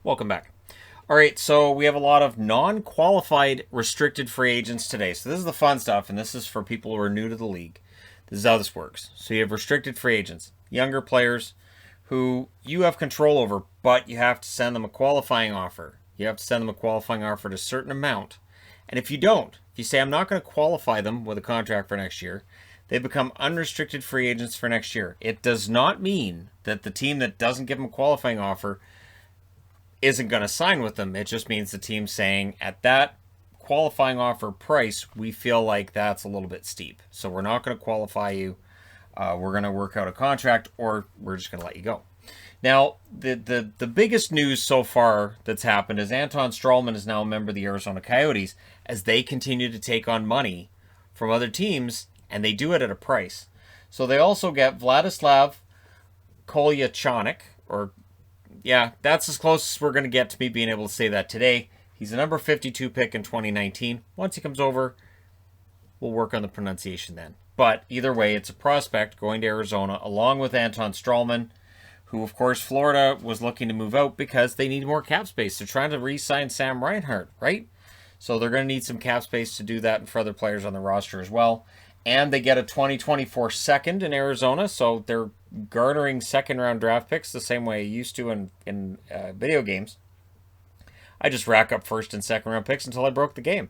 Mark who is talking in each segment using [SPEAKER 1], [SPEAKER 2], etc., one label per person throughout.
[SPEAKER 1] Welcome back. All right, so we have a lot of non-qualified restricted free agents today. So this is the fun stuff, and this is for people who are new to the league. This is how this works. So you have restricted free agents, younger players who you have control over, but you have to send them a qualifying offer. You have to send them a qualifying offer at a certain amount. And if you don't, if you say, I'm not going to qualify them with a contract for next year, they become unrestricted free agents for next year. It does not mean that the team that doesn't give them a qualifying offer isn't going to sign with them. It just means the team saying at that qualifying offer price, we feel like that's a little bit steep. So we're not going to qualify you. We're going to work out a contract, or we're just going to let you go. Now, the biggest news so far that's happened is Anton Stralman is now a member of the Arizona Coyotes as they continue to take on money from other teams, and they do it at a price. So they also get Vladislav Kolyachonok, or yeah, that's as close as we're going to get to me being able to say that today. He's a number 52 pick in 2019. Once he comes over, we'll work on the pronunciation then. But either way, it's a prospect going to Arizona along with Anton Stralman, who, of course, Florida was looking to move out because they need more cap space. They're trying to re-sign Sam Reinhart, right? So they're going to need some cap space to do that and for other players on the roster as well. And they get a 2024 second in Arizona, so they're garnering second-round draft picks the same way you used to in video games. I just rack up first and second-round picks until I broke the game.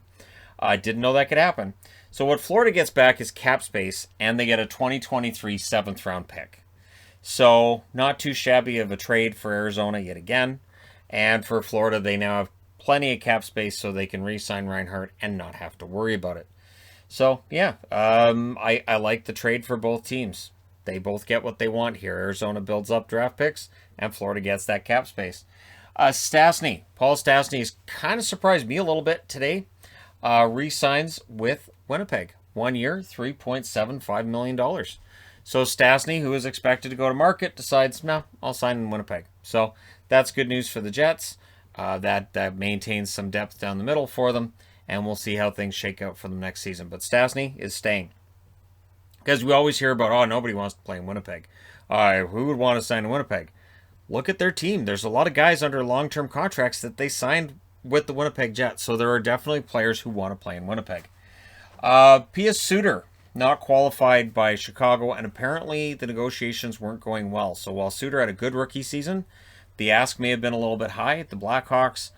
[SPEAKER 1] I didn't know that could happen. So what Florida gets back is cap space, and they get a 2023 seventh-round pick. So not too shabby of a trade for Arizona yet again. And for Florida, they now have plenty of cap space so they can re-sign Reinhart and not have to worry about it. So, yeah, I like the trade for both teams. They both get what they want here. Arizona builds up draft picks, and Florida gets that cap space. Paul Stastny has kind of surprised me a little bit today. Re-signs with Winnipeg. 1 year, $3.75 million. So Stastny, who is expected to go to market, decides, no, I'll sign in Winnipeg. So that's good news for the Jets. That maintains some depth down the middle for them. And we'll see how things shake out for them next season. But Stastny is staying. Because we always hear about, nobody wants to play in Winnipeg. Who would want to sign in Winnipeg? Look at their team. There's a lot of guys under long-term contracts that they signed with the Winnipeg Jets. So there are definitely players who want to play in Winnipeg. Pius Suter, not qualified by Chicago. And apparently the negotiations weren't going well. So while Suter had a good rookie season, the ask may have been a little bit high. The Blackhawks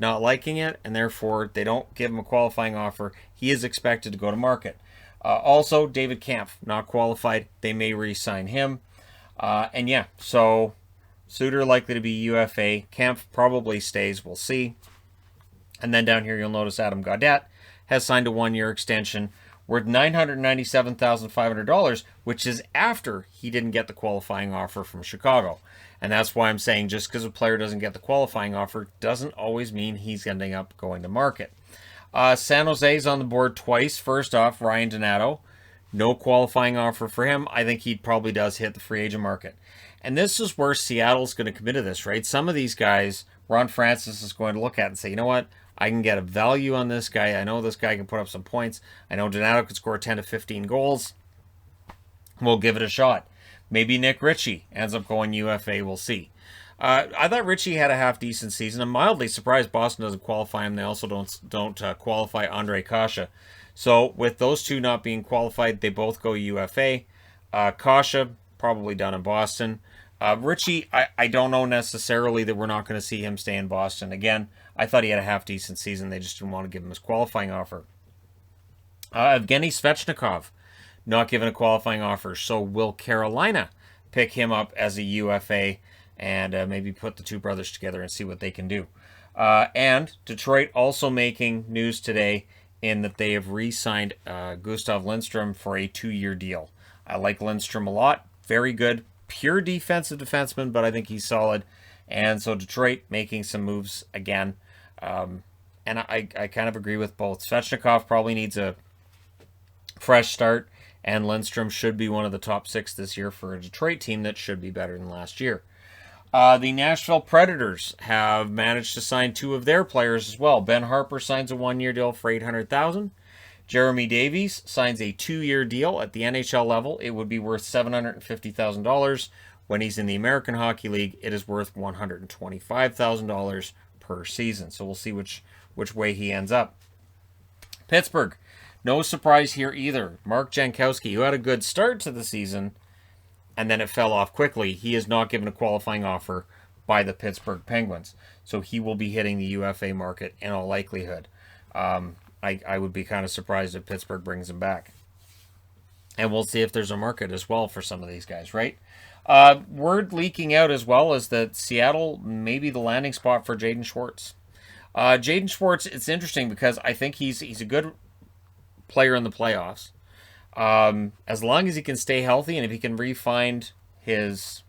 [SPEAKER 1] not liking it, and therefore they don't give him a qualifying offer. He is expected to go to market. Also, David Kampf, not qualified. They may re-sign him. So Suter likely to be UFA. Kampf probably stays. We'll see. And then down here, you'll notice Adam Gaudette has signed a 1-year extension worth $997,500, which is after he didn't get the qualifying offer from Chicago. And that's why I'm saying just because a player doesn't get the qualifying offer doesn't always mean he's ending up going to market. San Jose's on the board twice. First off, Ryan Donato. No qualifying offer for him. I think he probably does hit the free agent market. And this is where Seattle's going to commit to this, right? Some of these guys, Ron Francis is going to look at and say, you know what? I can get a value on this guy. I know this guy can put up some points. I know Donato could score 10 to 15 goals. We'll give it a shot. Maybe Nick Ritchie ends up going UFA. We'll see. I thought Ritchie had a half-decent season. I'm mildly surprised Boston doesn't qualify him. They also don't qualify Andre Kasha. So with those two not being qualified, they both go UFA. Kasha, probably done in Boston. Ritchie, I don't know necessarily that we're not going to see him stay in Boston. Again, I thought he had a half-decent season. They just didn't want to give him his qualifying offer. Evgeny Svechnikov, not given a qualifying offer. So will Carolina pick him up as a UFA and maybe put the two brothers together and see what they can do? And Detroit also making news today in that they have re-signed Gustav Lindstrom for a 2-year deal. I like Lindstrom a lot. Very good. Pure defensive defenseman, but I think he's solid. And so Detroit making some moves again. And I kind of agree with both. Svechnikov probably needs a fresh start, and Lindstrom should be one of the top 6 this year for a Detroit team that should be better than last year. The Nashville Predators have managed to sign 2 of their players as well. Ben Harper signs a 1-year deal for $800,000. Jeremy Davies signs a 2-year deal at the NHL level. It would be worth $750,000, When he's in the American Hockey League, it is worth $125,000 per season. So we'll see which way he ends up. Pittsburgh, no surprise here either. Mark Jankowski, who had a good start to the season, and then it fell off quickly. He is not given a qualifying offer by the Pittsburgh Penguins. So he will be hitting the UFA market in all likelihood. I would be kind of surprised if Pittsburgh brings him back. And we'll see if there's a market as well for some of these guys, right? Word leaking out as well is that Seattle may be the landing spot for Jayden Schwartz. Jayden Schwartz, it's interesting because I think he's a good player in the playoffs. As long as he can stay healthy and if he can re-find his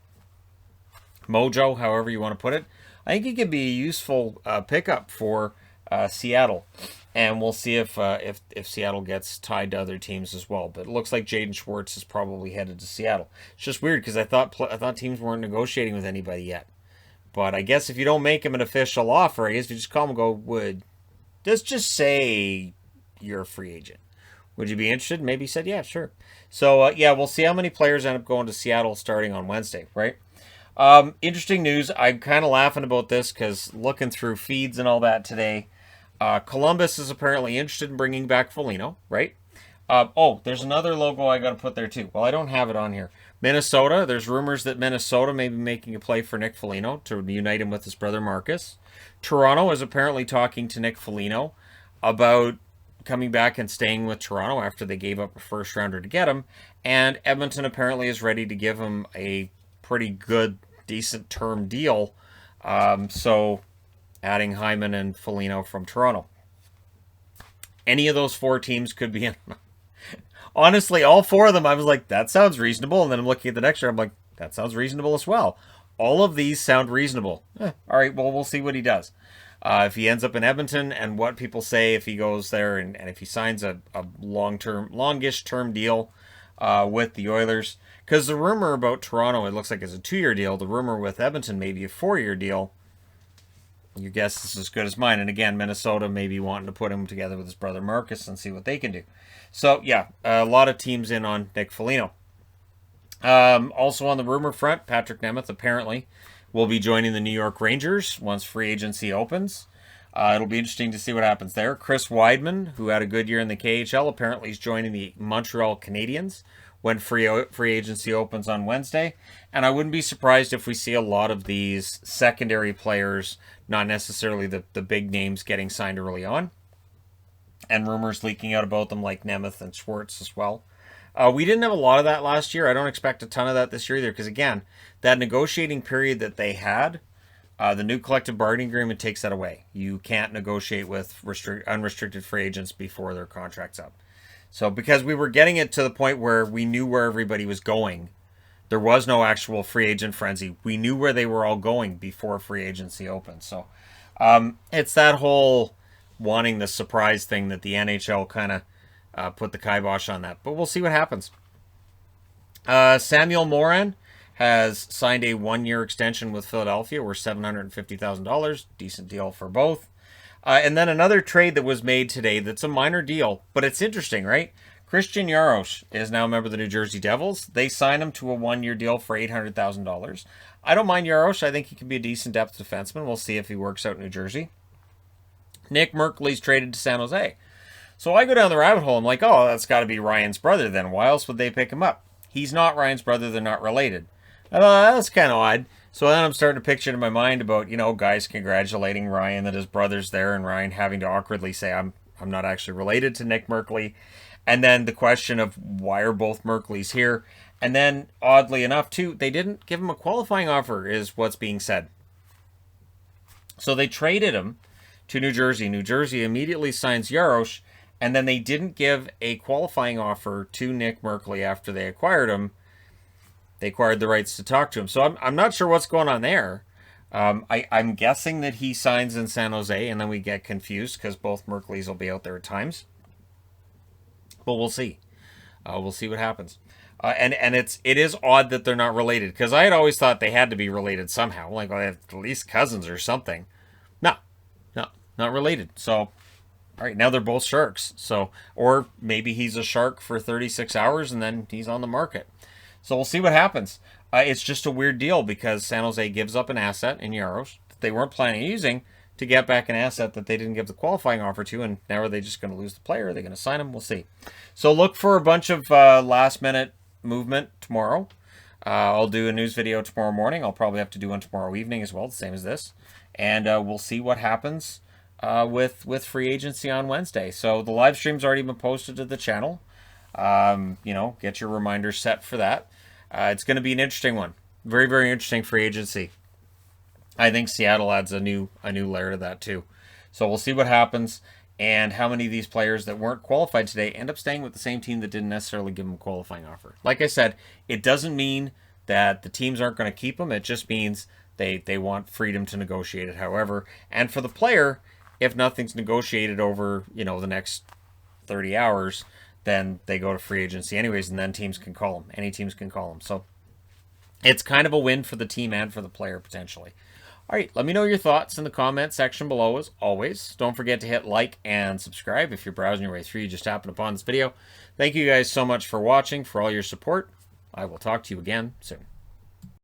[SPEAKER 1] mojo, however you want to put it, I think he could be a useful pickup for Seattle. And we'll see if Seattle gets tied to other teams as well. But it looks like Jayden Schwartz is probably headed to Seattle. It's just weird because I thought teams weren't negotiating with anybody yet. But I guess if you don't make him an official offer, I guess if you just call him and go, let's just say you're a free agent. Would you be interested? Maybe he said, yeah, sure. So, yeah, we'll see how many players end up going to Seattle starting on Wednesday, right? Interesting news. I'm kind of laughing about this because looking through feeds and all that today, Columbus is apparently interested in bringing back Foligno, right? There's another logo I got to put there too. Well, I don't have it on here. Minnesota, there's rumors that Minnesota may be making a play for Nick Foligno to unite him with his brother Marcus. Toronto is apparently talking to Nick Foligno about coming back and staying with Toronto after they gave up a first rounder to get him. And Edmonton apparently is ready to give him a pretty good, decent term deal. So adding Hyman and Foligno from Toronto. Any of those four teams could be in. Honestly, all four of them, I was like, that sounds reasonable. And then I'm looking at the next year, I'm like, that sounds reasonable as well. All of these sound reasonable. All right, well, we'll see what he does. If he ends up in Edmonton and what people say if he goes there and if he signs a longish term deal with the Oilers. Because the rumor about Toronto, it looks like it's a 2-year deal. The rumor with Edmonton may be a 4-year deal. Your guess is as good as mine. And again, Minnesota may be wanting to put him together with his brother Marcus and see what they can do. So, yeah, a lot of teams in on Nick Foligno. Also on the rumor front, Patrick Nemeth apparently will be joining the New York Rangers once free agency opens. It'll be interesting to see what happens there. Chris Weidman, who had a good year in the KHL, apparently is joining the Montreal Canadiens when free agency opens on Wednesday. And I wouldn't be surprised if we see a lot of these secondary players, not necessarily the big names, getting signed early on. And rumors leaking out about them like Nemeth and Schwartz as well. We didn't have a lot of that last year. I don't expect a ton of that this year either because, again, that negotiating period that they had, the new collective bargaining agreement takes that away. You can't negotiate with unrestricted free agents before their contract's up. So because we were getting it to the point where we knew where everybody was going, there was no actual free agent frenzy. We knew where they were all going before free agency opened. So it's that whole wanting the surprise thing that the NHL kind of put the kibosh on that. But we'll see what happens. Samuel Moran has signed a 1-year extension with Philadelphia worth $750,000. Decent deal for both. And then another trade that was made today that's a minor deal, but it's interesting, right? Christian Jaros is now a member of the New Jersey Devils. They signed him to a 1-year deal for $800,000. I don't mind Jaros. I think he can be a decent depth defenseman. We'll see if he works out in New Jersey. Nick Merkley's traded to San Jose. So I go down the rabbit hole. I'm like, oh, that's got to be Ryan's brother then. Why else would they pick him up? He's not Ryan's brother. They're not related. I thought, that's kind of odd. So then I'm starting to picture in my mind about, guys congratulating Ryan that his brother's there and Ryan having to awkwardly say, I'm not actually related to Nick Merkley. And then the question of why are both Merkleys here? And then, oddly enough, too, they didn't give him a qualifying offer is what's being said. So they traded him to New Jersey. New Jersey immediately signs Jaros, and then they didn't give a qualifying offer to Nick Merkley after they acquired him. They acquired the rights to talk to him. So I'm not sure what's going on there. I'm guessing that he signs in San Jose, and then we get confused because both Merkleys will be out there at times. But we'll see. We'll see what happens. And it is odd that they're not related because I had always thought they had to be related somehow. Like, well, they have at least cousins or something. No, not related. So, all right, now they're both Sharks. So, or maybe he's a Shark for 36 hours and then he's on the market. So we'll see what happens. It's just a weird deal because San Jose gives up an asset in Yaros that they weren't planning on using to get back an asset that they didn't give the qualifying offer to, and now are they just going to lose the player? Are they going to sign him? We'll see. So look for a bunch of last-minute movement tomorrow. I'll do a news video tomorrow morning. I'll probably have to do one tomorrow evening as well, the same as this. And we'll see what happens with free agency on Wednesday. So the live stream's already been posted to the channel. Get your reminders set for that. It's going to be an interesting one. Very, very interesting free agency. I think Seattle adds a new layer to that too. So we'll see what happens and how many of these players that weren't qualified today end up staying with the same team that didn't necessarily give them a qualifying offer. Like I said, it doesn't mean that the teams aren't going to keep them. It just means they want freedom to negotiate it however. And for the player, if nothing's negotiated over, the next 30 hours, then they go to free agency anyways, and then teams can call them. Any teams can call them. So it's kind of a win for the team and for the player potentially. All right, let me know your thoughts in the comment section below as always. Don't forget to hit like and subscribe if you're browsing your way through. You just happened upon this video. Thank you guys so much for watching, for all your support. I will talk to you again soon.